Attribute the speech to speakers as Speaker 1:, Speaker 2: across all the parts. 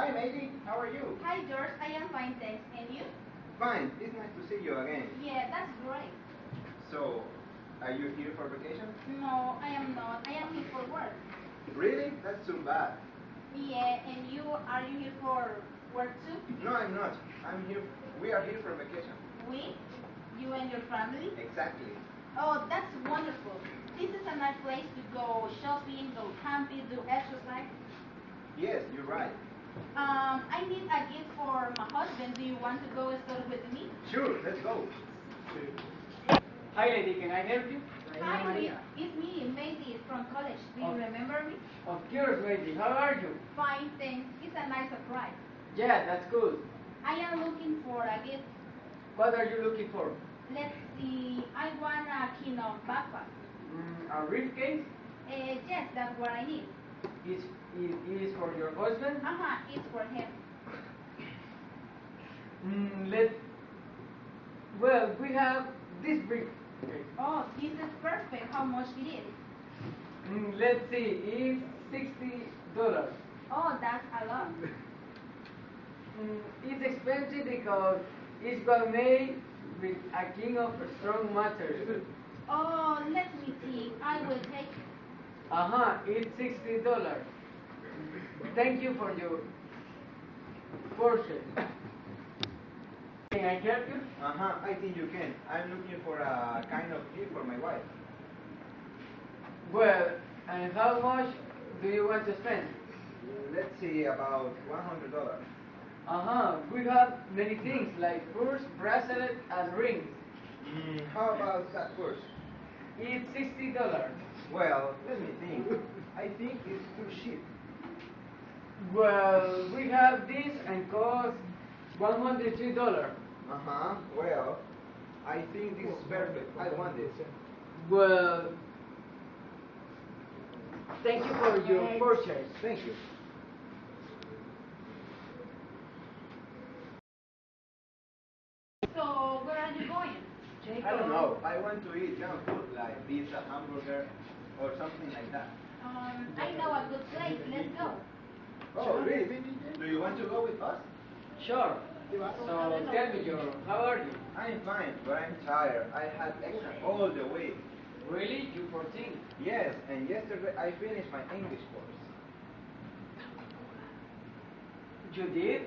Speaker 1: Hi, matey. How are you?
Speaker 2: Hi, George. I am fine, thanks. And you?
Speaker 1: Fine. It's nice to see you again.
Speaker 2: Yeah, that's great.
Speaker 1: So, are you here for vacation?
Speaker 2: No, I am not. I am here for work.
Speaker 1: Really? That's too bad.
Speaker 2: Yeah, and you, are you here for work too?
Speaker 1: No, I'm not. I'm here. We are here for vacation.
Speaker 2: We? You and your family?
Speaker 1: Exactly.
Speaker 2: Oh, that's wonderful. This is a nice place to go shopping, go camping, do exercise.
Speaker 1: Yes, you're right.
Speaker 2: I need a gift for my husband. Do you want to go store with me?
Speaker 1: Sure, let's go.
Speaker 3: Hi lady, can I help you?
Speaker 2: Hi, Luis. It's me, Maisie from college. Do you remember me?
Speaker 3: Of course, lady. How are you?
Speaker 2: Fine, thanks. It's a nice surprise.
Speaker 3: Yeah, that's good.
Speaker 2: I am looking for a gift.
Speaker 3: What are you looking for?
Speaker 2: Let's see. I want a Kino backpack.
Speaker 3: A briefcase?
Speaker 2: Yes, that's what I need.
Speaker 3: It is for your husband?
Speaker 2: It's for him.
Speaker 3: Let. Well, we have this briefcase.
Speaker 2: Oh, this is perfect. How much it is?
Speaker 3: Let's see. It's $60.
Speaker 2: Oh, that's a lot.
Speaker 3: It's expensive because it's well made with a king of strong material.
Speaker 2: Oh, let me see. I will take it.
Speaker 3: It's $60. Thank you for your purchase. Can I help you?
Speaker 1: I think you can. I'm looking for a kind of gift for my wife.
Speaker 3: Well, and how much do you want to spend?
Speaker 1: Let's see, about $100.
Speaker 3: We have many things like purse, bracelet, and rings.
Speaker 1: How about that purse?
Speaker 3: It's $60.
Speaker 1: Well, let me think. I think it's too cheap.
Speaker 3: Well, we have this and cost $102.
Speaker 1: Well, I think this is perfect. I want this.
Speaker 3: Well, thank you for your purchase.
Speaker 1: Thank you.
Speaker 2: So, where are you going?
Speaker 1: I don't know. I want to eat junk food like pizza, hamburger, or something like that.
Speaker 2: I know a good place. Let's go.
Speaker 1: Oh, really? Do you want to go with us?
Speaker 3: Sure. So tell me, Joe, how are you?
Speaker 1: I'm fine, but I'm tired. I had exam all the week.
Speaker 3: Really? You 14?
Speaker 1: Yes, and yesterday I finished my English course.
Speaker 3: You did?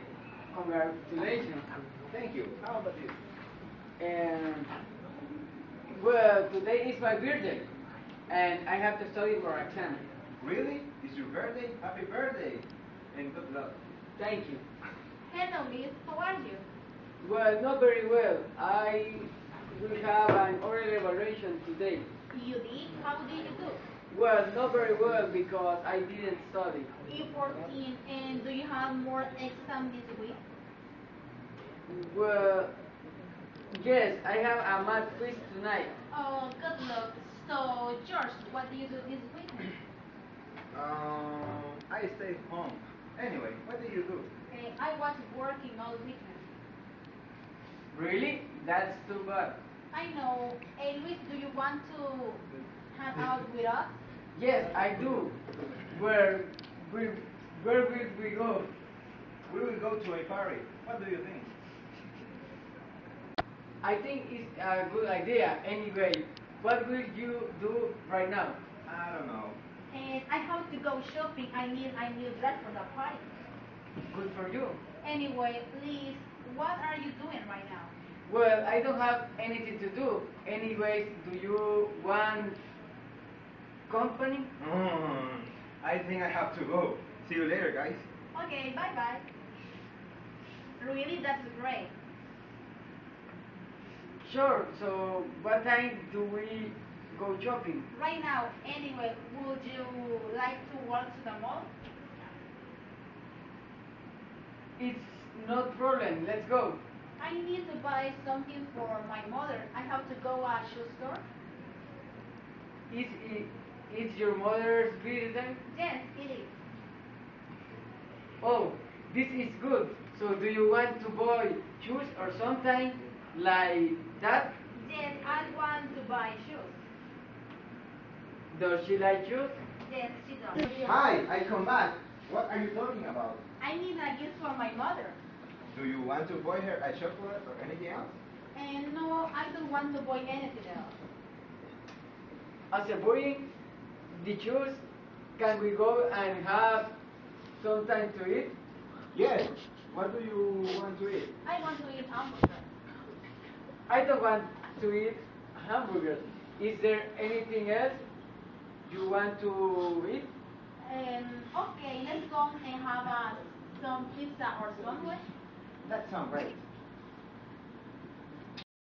Speaker 3: Congratulations.
Speaker 1: Thank you. How about you?
Speaker 3: And well, today is my birthday, and I have to study for exam.
Speaker 1: Really? It's your birthday? Happy birthday! And good luck.
Speaker 3: Thank you.
Speaker 2: Hello, Miss. How are you?
Speaker 3: Well, not very well. I will have an oral evaluation today.
Speaker 2: You did? How did you do?
Speaker 3: Well, not very well because I didn't study.
Speaker 2: You're 14, and do you have more exam this week?
Speaker 3: Well, yes, I have a math quiz tonight.
Speaker 2: Oh, good luck. So, George, what do you do this weekend?
Speaker 1: I stayed home. Anyway, what do you do?
Speaker 2: I was working all weekend.
Speaker 3: Really? That's too bad.
Speaker 2: I know. Hey, Luis, do you want to hang out with us?
Speaker 3: Yes, I do. Where we where will we go?
Speaker 1: We will go to a party. What do you think?
Speaker 3: I think it's a good idea. Anyway, what will you do right now?
Speaker 1: I don't know.
Speaker 2: And I have to go shopping. I need a new dress for the party.
Speaker 3: Good for you.
Speaker 2: Anyway, Liz, what are you doing right now?
Speaker 3: Well, I don't have anything to do. Anyways, do you want company?
Speaker 1: I think I have to go. See you later, guys.
Speaker 2: Okay, bye-bye. Really, that's great.
Speaker 3: Sure. So, what time do we go shopping?
Speaker 2: Right now, anyway, would you like to walk to the mall?
Speaker 3: It's not problem. Let's go.
Speaker 2: I need to buy something for my mother. I have to go a shoe store.
Speaker 3: Is your mother's birthday?
Speaker 2: Yes, it is.
Speaker 3: Oh, this is good. So do you want to buy shoes or something like that?
Speaker 2: Yes, I want to buy shoes.
Speaker 3: Does she like shoes?
Speaker 2: Yes, she does.
Speaker 1: Hi, I come back. What are you talking about?
Speaker 2: I need a gift for my mother.
Speaker 1: Do you want to buy her a chocolate or anything else?
Speaker 2: And no, I don't want to buy anything else.
Speaker 3: After buying the shoes, can we go and have some time to eat?
Speaker 1: Yes. What do you want to eat?
Speaker 2: I want to eat hamburger.
Speaker 3: I don't want to eat hamburgers. Is there anything else you want to eat?
Speaker 2: Okay, let's go and have some pizza or somewhere.
Speaker 1: That sounds great.